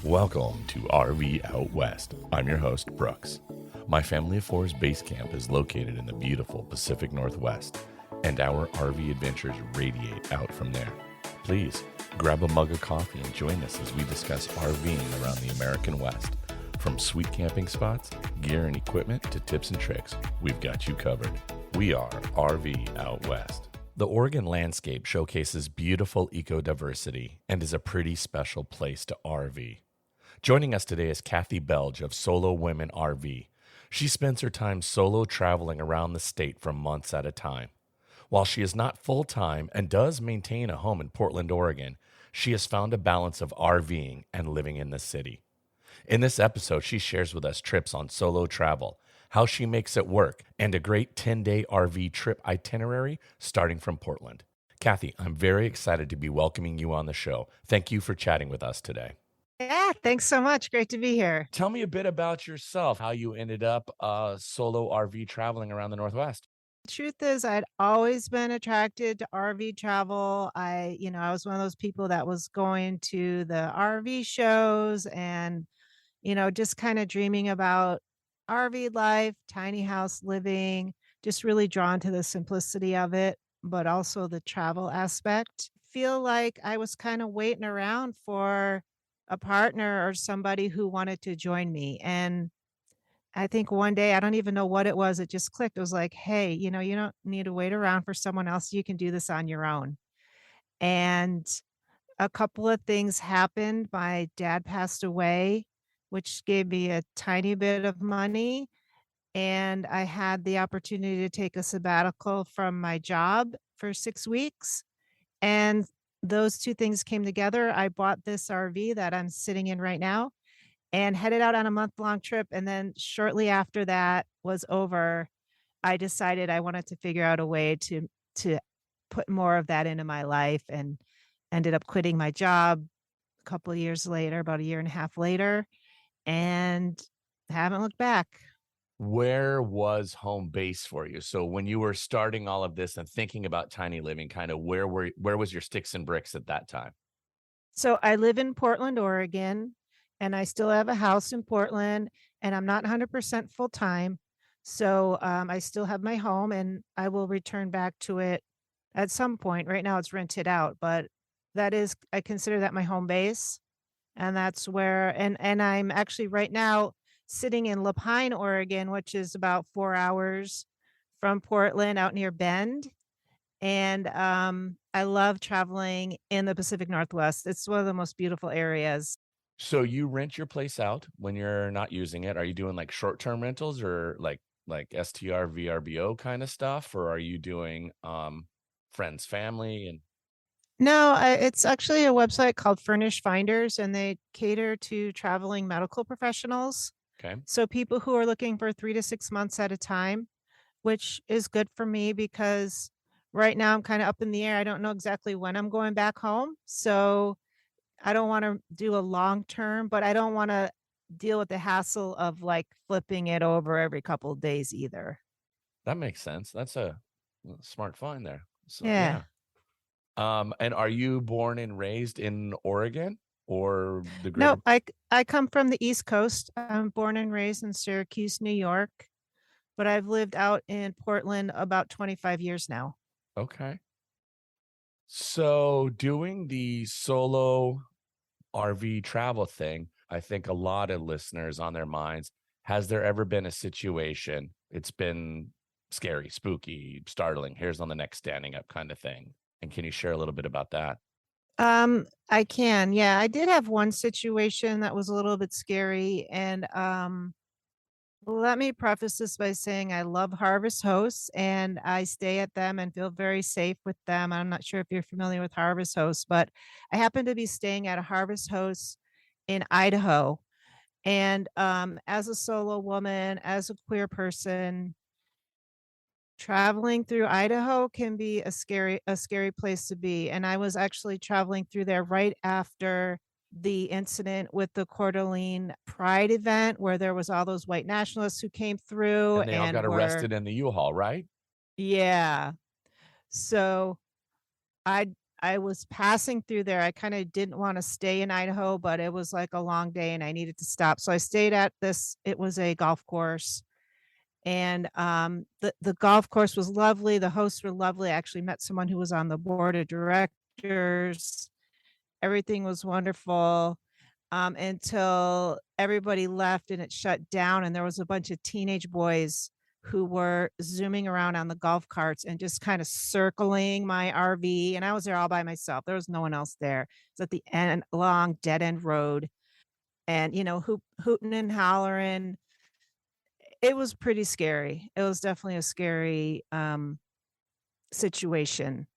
Welcome to RV Out West. I'm your host, Brooks. My family of four's base camp is located in the beautiful Pacific Northwest, and our RV adventures radiate out from there. Please grab a mug of coffee and join us as we discuss RVing around the American West. From sweet camping spots, gear and equipment, to tips and tricks, we've got you covered. We are RV Out West. The Oregon landscape showcases beautiful ecodiversity and is a pretty special place to RV. Joining us today is Kathy Belge of Solo Women RV. She spends her time solo traveling around the state for months at a time. While she is not full-time and does maintain a home in Portland, Oregon, she has found a balance of RVing and living in the city. In this episode, she shares with us trips on solo travel, how she makes it work, and a great 10-day RV trip itinerary starting from Portland. Kathy, I'm very excited to be welcoming you on the show. Thank you for chatting with us today. Yeah, thanks so much. Great to be here. Tell me a bit about yourself, how you ended up solo RV traveling around the Northwest. Truth is, I'd always been attracted to RV travel. I was one of those people that was going to the RV shows and, just kind of dreaming about RV life, tiny house living, just really drawn to the simplicity of it, but also the travel aspect. Feel like I was kind of waiting around for a partner or somebody who wanted to join me. And I think one day, I don't even know what it was, it just clicked. It was like, "Hey, you don't need to wait around for someone else. You can do this on your own." And a couple of things happened. My dad passed away, which gave me a tiny bit of money, and I had the opportunity to take a sabbatical from my job for 6 weeks, and those 2 things came together. I bought this RV that I'm sitting in right now and headed out on a month-long trip, and then shortly after that was over, I decided I wanted to figure out a way to put more of that into my life, and ended up quitting my job a couple of years later, about a year and a half later, and haven't looked back. Where was home base for you? So when you were starting all of this and thinking about tiny living, kind of where was your sticks and bricks at that time? So I live in Portland, Oregon, and I still have a house in Portland, and I'm not 100% full time. So I still have my home, and I will return back to it at some point. Right now, it's rented out, but I consider that my home base, and that's where. And I'm actually right now sitting in Lapine, Oregon, which is about 4 hours from Portland, out near Bend. And, I love traveling in the Pacific Northwest. It's one of the most beautiful areas. So you rent your place out when you're not using it. Are you doing like short-term rentals or like STR VRBO kind of stuff, or are you doing friends, family, and No, it's actually a website called Furnish Finders, and they cater to traveling medical professionals. okay? So people who are looking for 3 to 6 months at a time, which is good for me because right now I'm kinda up in the air. I don't know exactly when I'm going back home, so I don't wanna do a long term, but I don't wanna deal with the hassle of, like, flipping it over every couple of days either. That makes sense. That's a smart find there. So Yeah. yeah. And are you born and raised in Oregon or the greater? Nope, I come from the East Coast. I'm born and raised in Syracuse, New York, but I've lived out in Portland about 25 years now. Okay. So doing the solo RV travel thing, I think a lot of listeners on their minds, has there ever been a situation it's been scary, spooky, startling, here's on the next standing up kind of thing? And can you share a little bit about that? I can. Yeah, I did have one situation that was a little bit scary, and let me preface this by saying I love Harvest Hosts and I stay at them and feel very safe with them. I'm not sure if you're familiar with Harvest Hosts, but I happen to be staying at a Harvest Host in Idaho. And as a solo woman, as a queer person, traveling through Idaho can be a scary place to be. And I was actually traveling through there right after the incident with the Coeur d'Alene Pride event where there was all those white nationalists who came through And they all and got were. arrested in the U-Haul, right? Yeah. So I I was passing through there. I kinda didn't wanna stay in Idaho, but it was, like, a long day and I needed to stop. So I stayed at this it was a golf course, and, the golf course was lovely, the hosts were lovely. I actually met someone who was on the board of directors. Everything was wonderful, until everybody left and it shut down, and there was a bunch of teenage boys who were zooming around on the golf carts and just kinda circling my RV, and I was there all by myself. There was no one else there. It's at the end long dead end road and, hooting and hollering. It was pretty scary. It was definitely a scary, situation.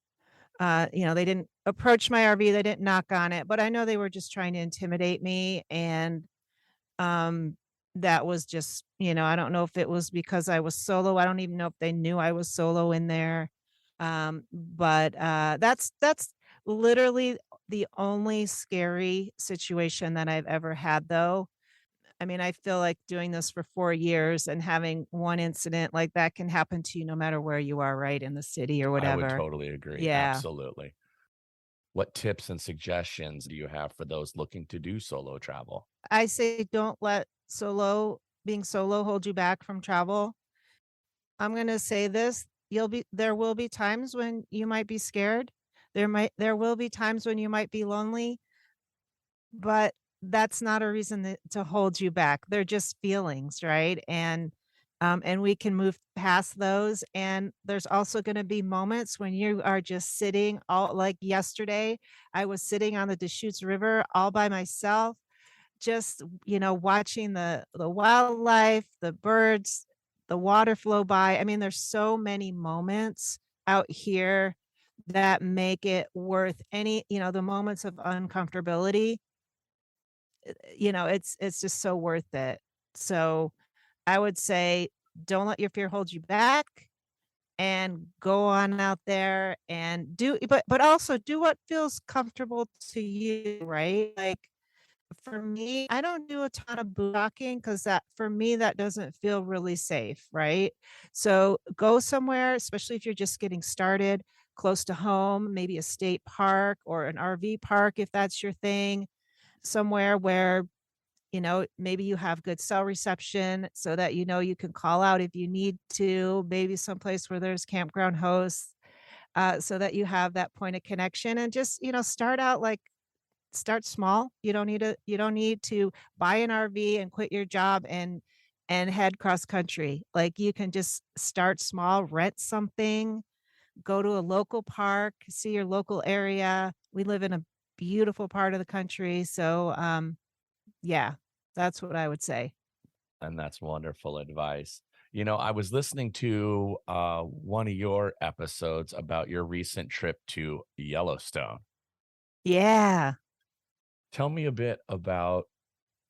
They didn't approach my RV, they didn't knock on it, but I know they were just trying to intimidate me, and, um, that was just I don't know if it was because I was solo, I don't even know if they knew I was solo in there, but that's literally the only scary situation that I've ever had, though. I mean, I feel like doing this for 4 years and having one incident like that can happen to you no matter where you are, right, in the city or I would whatever. totally agree. Yeah. Absolutely. What tips and suggestions do you have for those looking to do solo travel? I say don't let being solo hold you back from travel. I'm gonna say this, there will be times when you might be scared. There will be times when you might be lonely, but that's not a reason to hold you back. They're just feelings, right? And we can move past those. And there's also gonna be moments when you are just sitting all like yesterday, I was sitting on the Deschutes River all by myself just, watching the wildlife, the birds, the water flow by. I mean, there's so many moments out here that make it worth the moments of uncomfortability, it's just so worth it. So, I would say don't let your fear hold you back and go on out there and but also do what feels comfortable to you, right? Like for me, I don't do a ton of boondocking because that for me, that doesn't feel really safe, right? So go somewhere, especially if you're just getting started, close to home, maybe a state park or an RV park if that's your thing, somewhere where, maybe you have good cell reception so that you can call out if you need to, maybe someplace where there's campground hosts, so that you have that point of connection and just, start small. You don't need to buy an RV and quit your job and head cross country. Like you can just start small, rent something, go to a local park, see your local area. We live in a beautiful part of the country, so yeah, that's what I would say. And that's wonderful advice. I was listening to one of your episodes about your recent trip to Yellowstone. Yeah. Tell me a bit about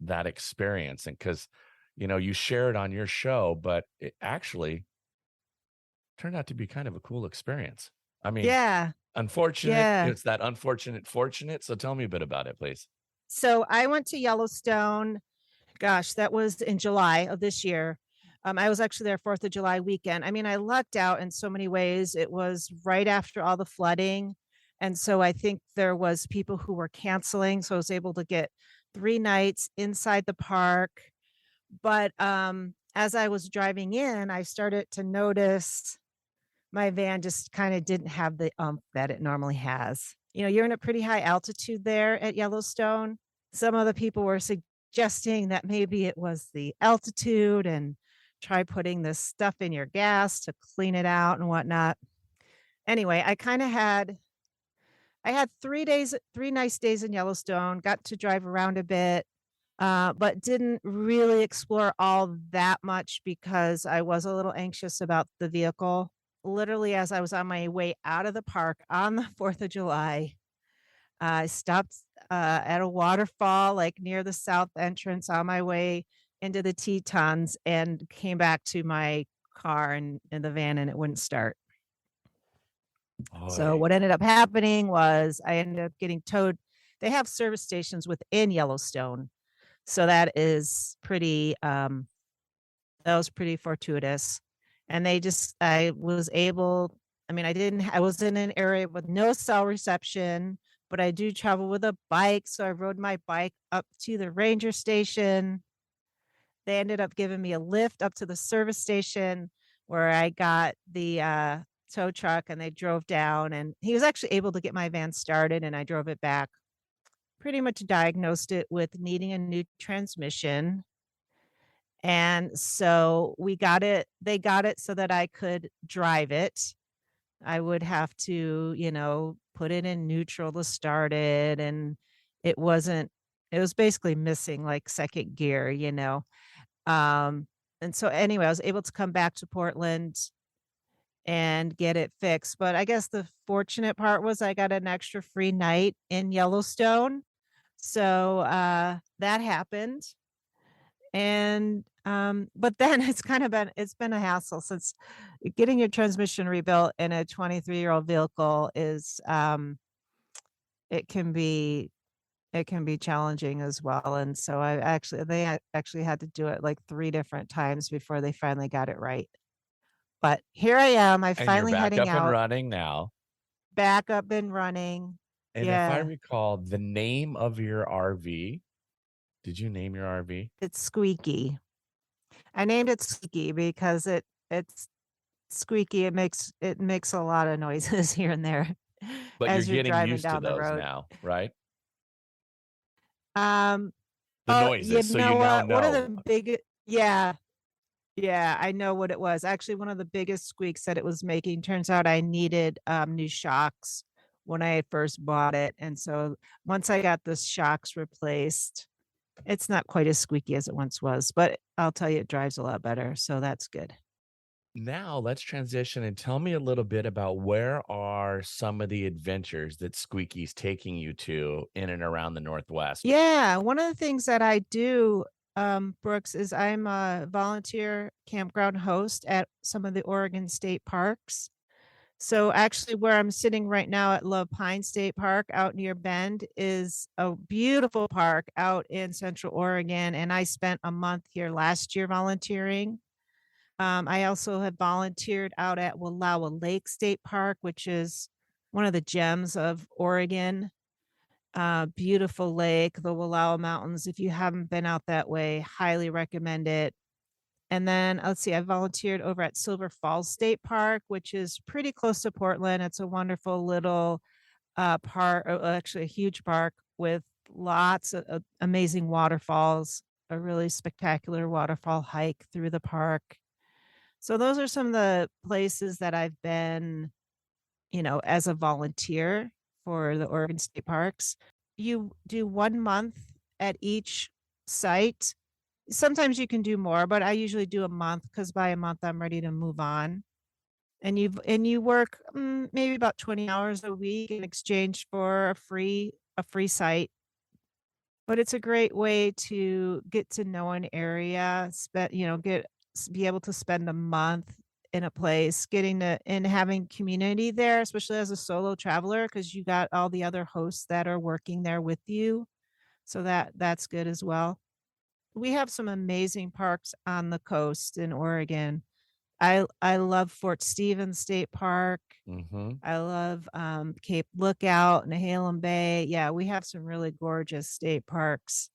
that experience. And because, you shared on your show, but it actually turned out to be kind of a cool experience. I mean, Yeah. unfortunate, Yeah. it's that unfortunate fortunate. So tell me a bit about it, please. So I went to Yellowstone. Gosh, that was in July of this year. I was actually there 4th of July weekend. I mean, I lucked out in so many ways. It was right after all the flooding, and so I think there was people who were canceling, so I was able to get 3 nights inside the park. But, as I was driving in, I started to notice my van just kinda didn't have the umph that it normally has. You're in a pretty high altitude there at Yellowstone. Some of the people were suggesting that maybe it was the altitude and try putting this stuff in your gas to clean it out and whatnot. Anyway, I had 3 nice days in Yellowstone, got to drive around a bit, but didn't really explore all that much because I was a little anxious about the vehicle. Literally, as I was on my way out of the park on the 4th of July, I stopped, at a waterfall, like, near the south entrance on my way into the Tetons and came back to my car and in the van, and it wouldn't start. So Oy. what ended up happening was I ended up getting towed. They have service stations within Yellowstone, so that was pretty fortuitous, and I was able I mean, I was in an area with no cell reception, but I do travel with a bike. So I rode my bike up to the ranger station. They ended up giving me a lift up to the service station where I got the tow truck and they drove down and he was actually able to get my van started and I drove it back. Pretty much diagnosed it with needing a new transmission. And so they got it so that I could drive it. I would have to, put it in neutral to start it. And it wasn't, it was basically missing like second gear. Um, and so anyway, I was able to come back to Portland and get it fixed. But I guess the fortunate part was I got an extra free night in Yellowstone. So that happened. And but then it's been a hassle since getting your transmission rebuilt in a 23-year-old vehicle is it can be it can be challenging as well. And so actually had to do it like 3 different times before they finally got it right. But here I am. I And you're finally back heading up and out, running now. back up and running. And if I Yeah, recall, the name of your RV, did you name your RV? it's squeaky. I named it Squeaky because it's squeaky. It makes a lot of noises here and there But you're as you're getting driving used to down the those road. now, right? Um, The you noises. So you know now what? One of know. the big yeah, yeah, I know what it was. Actually, one of the biggest squeaks that it was making, turns out I needed new shocks when I had first bought it. And so once I got the shocks replaced, it's not quite as squeaky as it once was, but I'll tell you, it drives a lot better. So that's good. Now let's transition and tell me a little bit about where are some of the adventures that Squeaky's taking you to in and around the Northwest? Yeah, one of the things that I do, Brooks, is I'm a volunteer campground host at some of the Oregon state parks. So actually where I'm sitting right now at Love Pine State Park out near Bend is a beautiful park out in Central Oregon. And I spent a month here last year volunteering. I also have volunteered out at Wallowa Lake State Park, which is one of the gems of Oregon. Beautiful lake, the Wallowa Mountains. If you haven't been out that way, highly recommend it. And then let's see, I volunteered over at Silver Falls State Park, which is pretty close to Portland. It's a wonderful little park, actually a huge park with lots of amazing waterfalls, a really spectacular waterfall hike through the park. So those are some of the places that I've been, as a volunteer for the Oregon State Parks. You do 1 month at each site. Sometimes you can do more, but I usually do a month because by a month I'm ready to move on. And you work maybe about 20 hours a week in exchange for a free site. But it's a great way to get to know an area, be able to spend a month in a place, getting to and having community there, especially as a solo traveler, because you got all the other hosts that are working there with you. So that's good as well. We have some amazing parks on the coast in Oregon. I love Fort Stevens State Park. Mm-hmm. I love Cape Lookout, Nehalem Bay. Yeah, we have some really gorgeous state parks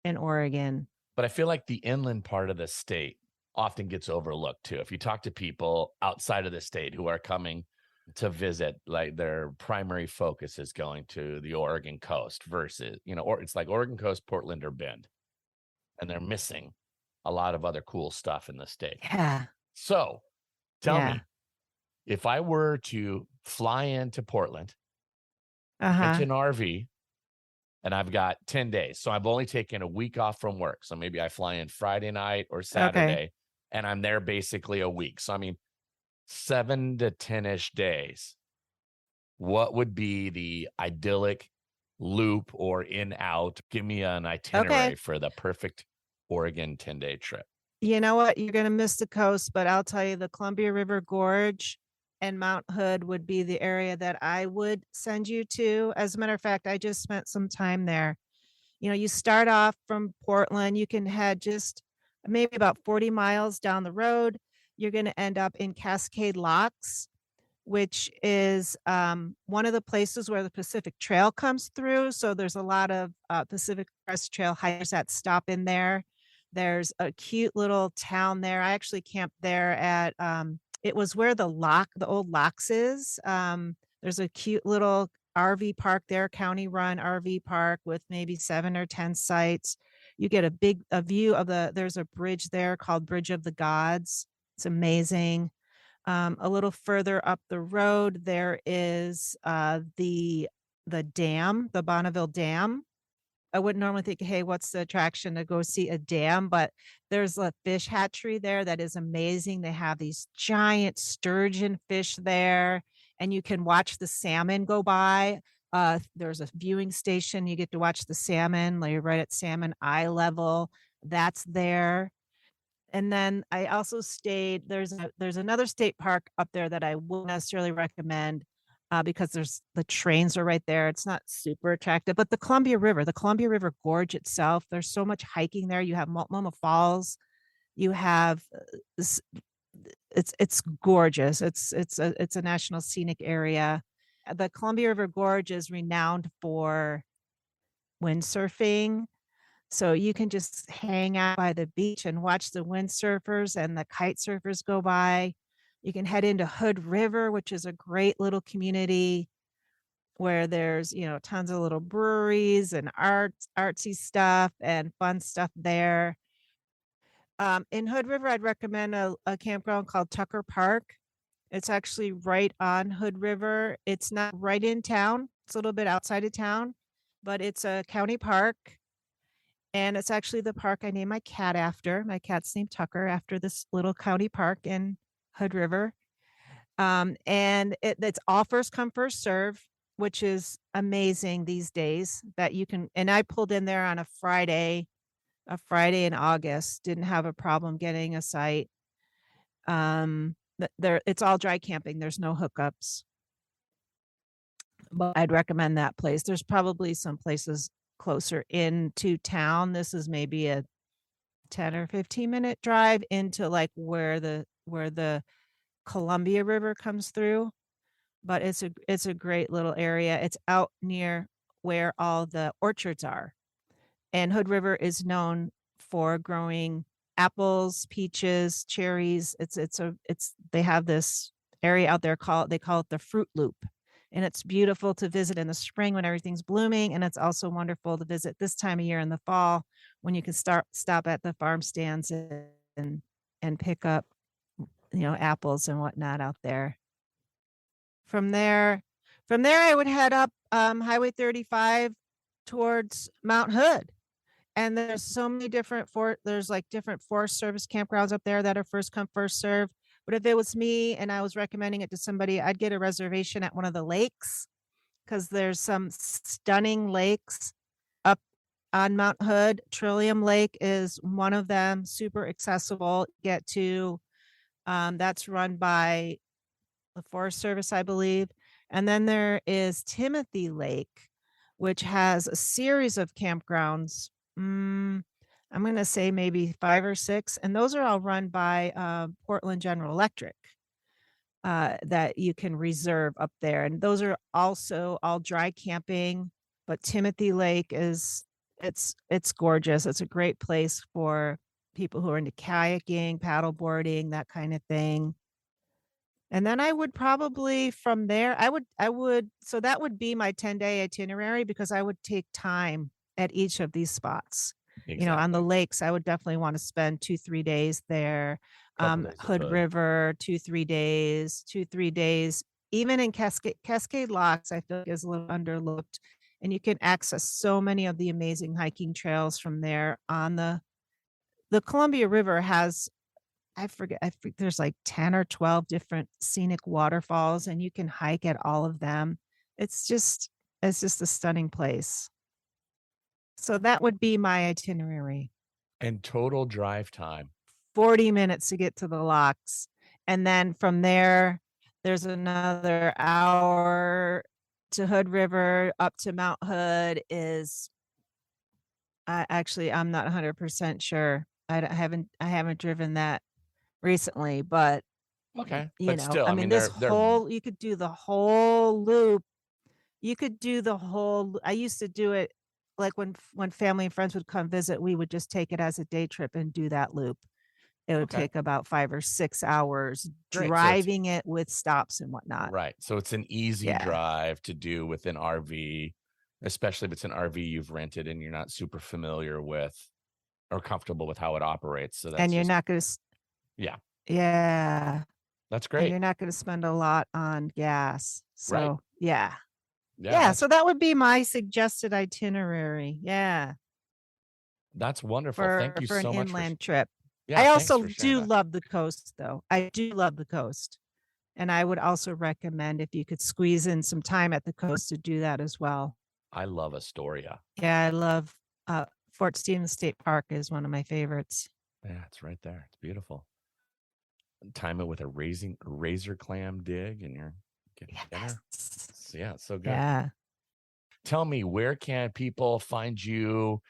in Oregon. But I feel like the inland part of the state often gets overlooked too. If you talk to people outside of the state who are coming to visit, like their primary focus is going to the Oregon coast versus, or it's like Oregon coast, Portland, or Bend. And they're missing a lot of other cool stuff in the state. Yeah. So tell Yeah. me, if I were to fly into Portland, rent Uh-huh. an RV, and I've got 10 days. So I've only taken a week off from work. So maybe I fly in Friday night or Okay. Saturday, and I'm there basically a week. So, I mean, 7 to 10-ish days. What would be the idyllic loop or in out? Give me an itinerary Okay. for the perfect Oregon 10-day trip. You know what? You're going to miss the coast, but I'll tell you the Columbia River Gorge and Mount Hood would be the area that I would send you to. As a matter of fact, I just spent some time there. You start off from Portland, you can head just maybe about 40 miles down the road. You're going to end up in Cascade Locks. which is one of the places where the Pacific Trail comes through. So there's a lot of Pacific Crest Trail hikers that stop in there. There's a cute little town there. I actually camped there at it was where the old locks is. There's a cute little RV park there, county run RV park with maybe 7 or 10 sites. You get a view of there's a bridge there called Bridge of the Gods. It's amazing. A little further up the road, there is the dam, the Bonneville Dam. I wouldn't normally think, hey, what's the attraction to go see a dam? But there's a fish hatchery there that is amazing. They have these giant sturgeon fish there, and you can watch the salmon go by. There's a viewing station. You get to watch the salmon, like right at salmon eye level. That's there. And then I also stayed there's another state park up there that I wouldn't necessarily recommend, because the trains are right there. It's not super attractive, but the Columbia River Gorge itself, there's so much hiking there. You have Multnomah Falls, you have, this it's gorgeous. It's a national scenic area. The Columbia River Gorge is renowned for windsurfing, so you can just hang out by the beach and watch the windsurfers and the kite surfers go by. You can head into Hood River, which is a great little community where there's, tons of little breweries and artsy stuff and fun stuff there. In Hood River, I'd recommend a campground called Tucker Park. It's actually right on Hood River. It's not right in town. It's a little bit outside of town, but it's a county park. And it's actually the park I named my cat after. My cat's named Tucker after this little county park in Hood River. And it's all first come, first serve, which is amazing these days that you can. And I pulled in there on a Friday in August, didn't have a problem getting a site. It's all dry camping. There's no hookups, but I'd recommend that place. There's probably some places closer into town. This is maybe a 10 or 15-minute drive into like where the Columbia River comes through, but it's a great little area. It's out near where all the orchards are. And Hood River is known for growing apples, peaches, cherries. They have this area out there they call it the Fruit Loop. And it's beautiful to visit in the spring when everything's blooming. And it's also wonderful to visit this time of year in the fall when you can stop at the farm stands and pick up, apples and whatnot out there. From there, I would head up Highway 35 towards Mount Hood. And there's so many there's like different Forest Service campgrounds up there that are first come, first serve. But if it was me and I was recommending it to somebody, I'd get a reservation at one of the lakes, because there's some stunning lakes up on Mount Hood. Trillium Lake is one of them, super accessible, get to. That's run by the Forest Service, I believe. And then there is Timothy Lake, which has a series of campgrounds. I'm going to say maybe 5 or 6, and those are all run by Portland General Electric, that you can reserve up there. And those are also all dry camping, but Timothy Lake it's gorgeous. It's a great place for people who are into kayaking, paddle boarding, that kind of thing. And then I would probably from there, so that would be my 10-day itinerary, because I would take time at each of these spots. On the lakes, I would definitely want to spend 2-3 days there. Hood River, 2-3 days, 2-3 days. Even in Cascade Locks, I feel like is a little underlooked. And you can access so many of the amazing hiking trails from there. On the Columbia River has, I forget, there's like 10 or 12 different scenic waterfalls, and you can hike at all of them. It's just a stunning place. So that would be my itinerary. And total drive time? 40 minutes to get to the locks. And then from there, there's another hour to Hood River. Up to Mount Hood is, I'm not 100% sure. I haven't driven that recently, but Okay, You but know, still, I I mean, mean, this they're whole you could do the whole loop. You could do the whole I used to do it, like, when family and friends would come visit, we would just take it as a day trip and do that loop. It would okay, take about 5 or 6 hours great. So it's driving it with stops and whatnot. right. So it's an easy Yeah, drive to do with an RV, especially if it's an RV you've rented and you're not super familiar with or comfortable with how it operates. So and that's you're just not gonna yeah, yeah, that's and great. you're not gonna spend a lot on gas. Right. So, yeah. Yeah, Yeah, so that would be my suggested itinerary, yeah, that's wonderful. Thank for you an so much for inland trip. yeah, I thanks also for sharing do that. love the coast, though. I do love the coast, and I would also recommend if you could squeeze in some time at the coast to do that as well. I love Astoria. Yeah, I love, Fort Stevens State Park is one of my favorites. Yeah, it's right there. It's beautiful. Time it with a raising razor clam dig and you're getting dinner. Yes. Yeah, it's so good. Yeah. Tell me, where can people find you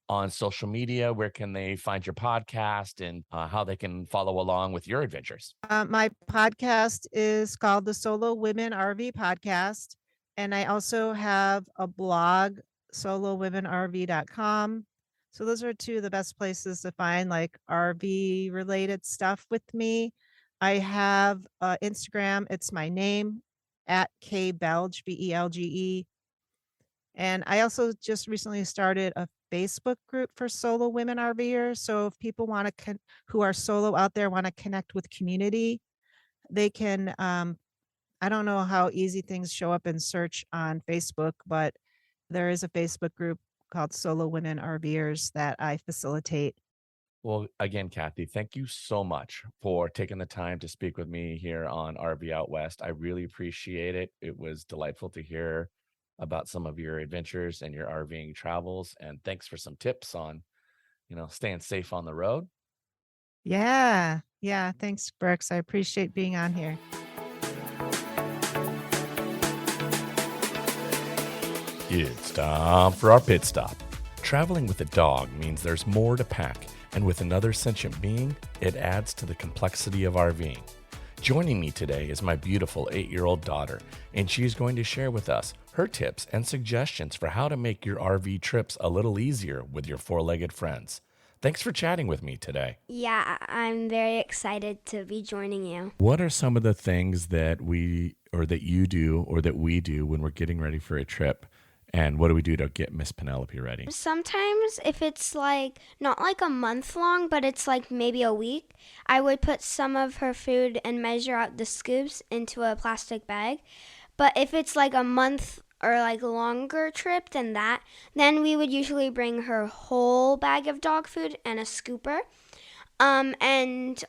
on social media? Where can they find your podcast and how they can follow along with your adventures? My podcast is called the Solo Women RV Podcast, and I also have a blog, solowomenrv.com. So those are 2 of the best places to find, like, RV related stuff with me. I have, Instagram, it's my name, @kbelge, Belge. And I also just recently started a Facebook group for solo women RVers. So if people want to who are solo out there want to connect with community, they can I don't know how easy things show up in search on Facebook, but there is a Facebook group called Solo Women RVers that I facilitate. Well, again, Kathy, thank you so much for taking the time to speak with me here on RV Out West. I really appreciate it. It was delightful to hear about some of your adventures and your RVing travels. And thanks for some tips on, staying safe on the road. Yeah. Yeah. Thanks, Brooks. I appreciate being on here. It's time for our pit stop. Traveling with a dog means there's more to pack, and with another sentient being, it adds to the complexity of RVing. Joining me today is my beautiful 8-year-old daughter, and she's going to share with us her tips and suggestions for how to make your RV trips a little easier with your 4-legged friends. Thanks for chatting with me today. Yeah, I'm very excited to be joining you. What are some of the things that you do or that we do when we're getting ready for a trip? And what do we do to get Miss Penelope ready? Sometimes if it's like not like a month long, but it's like maybe a week, I would put some of her food and measure out the scoops into a plastic bag. But if it's like a month or like longer trip than that, then we would usually bring her whole bag of dog food and a scooper. And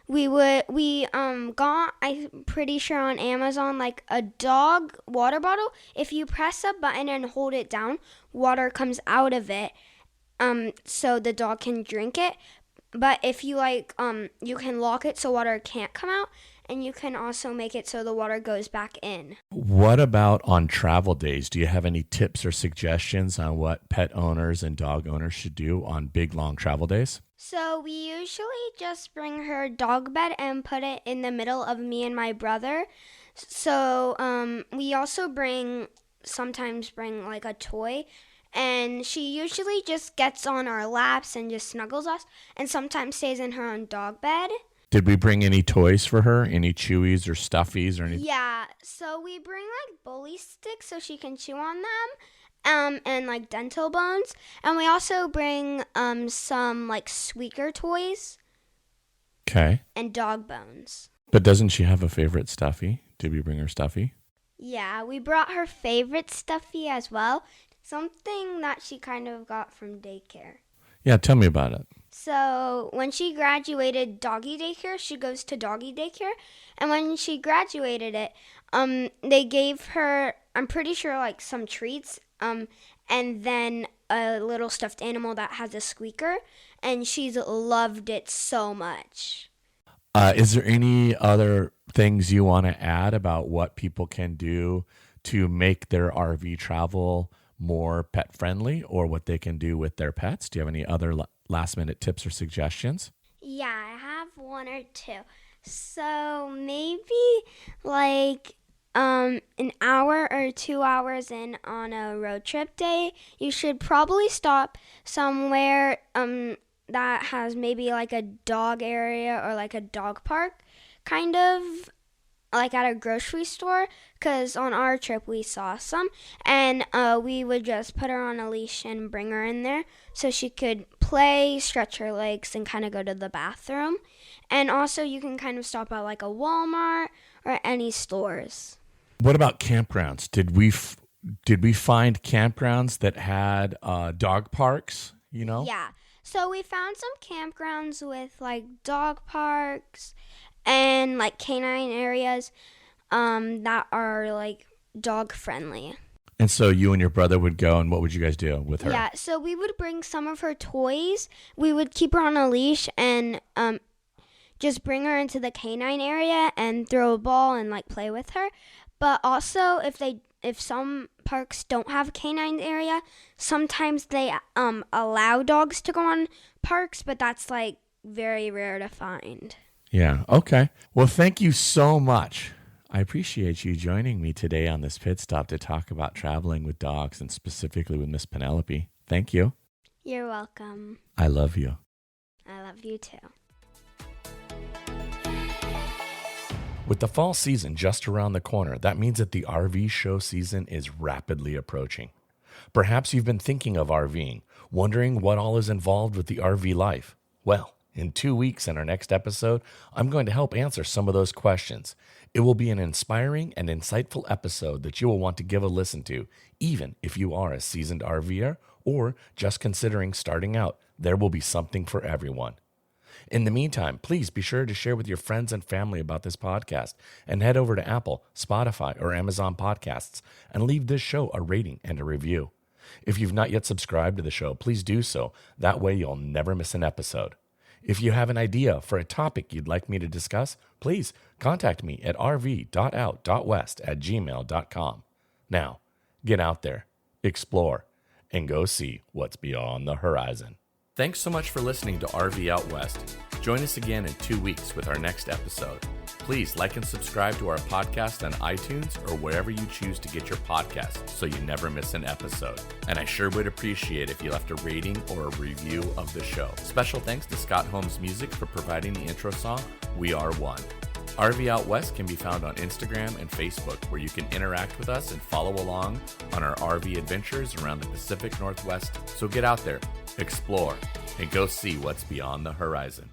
we got, I'm pretty sure on Amazon, like a dog water bottle. If you press a button and hold it down, water comes out of it, so the dog can drink it. But if you you can lock it so water can't come out, and you can also make it so the water goes back in. What about on travel days? Do you have any tips or suggestions on what pet owners and dog owners should do on big, long travel days? So we usually just bring her dog bed and put it in the middle of me and my brother. So we also sometimes bring like a toy, and she usually just gets on our laps and just snuggles us, and sometimes stays in her own dog bed. Did we bring any toys for her? Any chewies or stuffies or anything? Yeah, so we bring like bully sticks so she can chew on them. And like dental bones, and we also bring some like squeaker toys. Okay. And dog bones. But doesn't she have a favorite stuffy? Did we bring her stuffy? Yeah, we brought her favorite stuffy as well. Something that she kind of got from daycare. Yeah, tell me about it. So when she graduated doggy daycare, she goes to doggy daycare. And when she graduated it, they gave her, I'm pretty sure, like some treats, and then a little stuffed animal that has a squeaker. And she's loved it so much. Is there any other things you want to add about what people can do to make their RV travel more pet friendly, or what they can do with their pets? Do you have any other last minute tips or suggestions? Yeah, I have one or two. So maybe like an hour or 2 hours in on a road trip day, you should probably stop somewhere that has maybe like a dog area or like a dog park, kind of like at a grocery store, because on our trip we saw some, and we would just put her on a leash and bring her in there so she could play, stretch her legs, and kind of go to the bathroom. And also you can kind of stop at like a Walmart or any stores. What about campgrounds? Did we find campgrounds that had dog parks, you know? Yeah. So we found some campgrounds with like dog parks and like canine areas that are like dog friendly. And so you and your brother would go, and what would you guys do with her? Yeah, so we would bring some of her toys. We would keep her on a leash and just bring her into the canine area and throw a ball and like play with her. But also if some parks don't have a canine area, sometimes they allow dogs to go on parks, but that's like very rare to find. Yeah, okay. Well, thank you so much. I appreciate you joining me today on this pit stop to talk about traveling with dogs and specifically with Miss Penelope. Thank you. You're welcome. I love you. I love you too. With the fall season just around the corner, that means that the RV show season is rapidly approaching. Perhaps you've been thinking of RVing, wondering what all is involved with the RV life. Well, in 2 weeks in our next episode, I'm going to help answer some of those questions. It will be an inspiring and insightful episode that you will want to give a listen to, even if you are a seasoned RVer or just considering starting out. There will be something for everyone. In the meantime, please be sure to share with your friends and family about this podcast and head over to Apple, Spotify, or Amazon Podcasts and leave this show a rating and a review. If you've not yet subscribed to the show, please do so. That way you'll never miss an episode. If you have an idea for a topic you'd like me to discuss, please contact me at rv.out.west@gmail.com. Now, get out there, explore, and go see what's beyond the horizon. Thanks so much for listening to RV Out West. Join us again in 2 weeks with our next episode. Please like and subscribe to our podcast on iTunes or wherever you choose to get your podcasts so you never miss an episode. And I sure would appreciate if you left a rating or a review of the show. Special thanks to Scott Holmes Music for providing the intro song, We Are One. RV Out West can be found on Instagram and Facebook, where you can interact with us and follow along on our RV adventures around the Pacific Northwest. So get out there, explore, and go see what's beyond the horizon.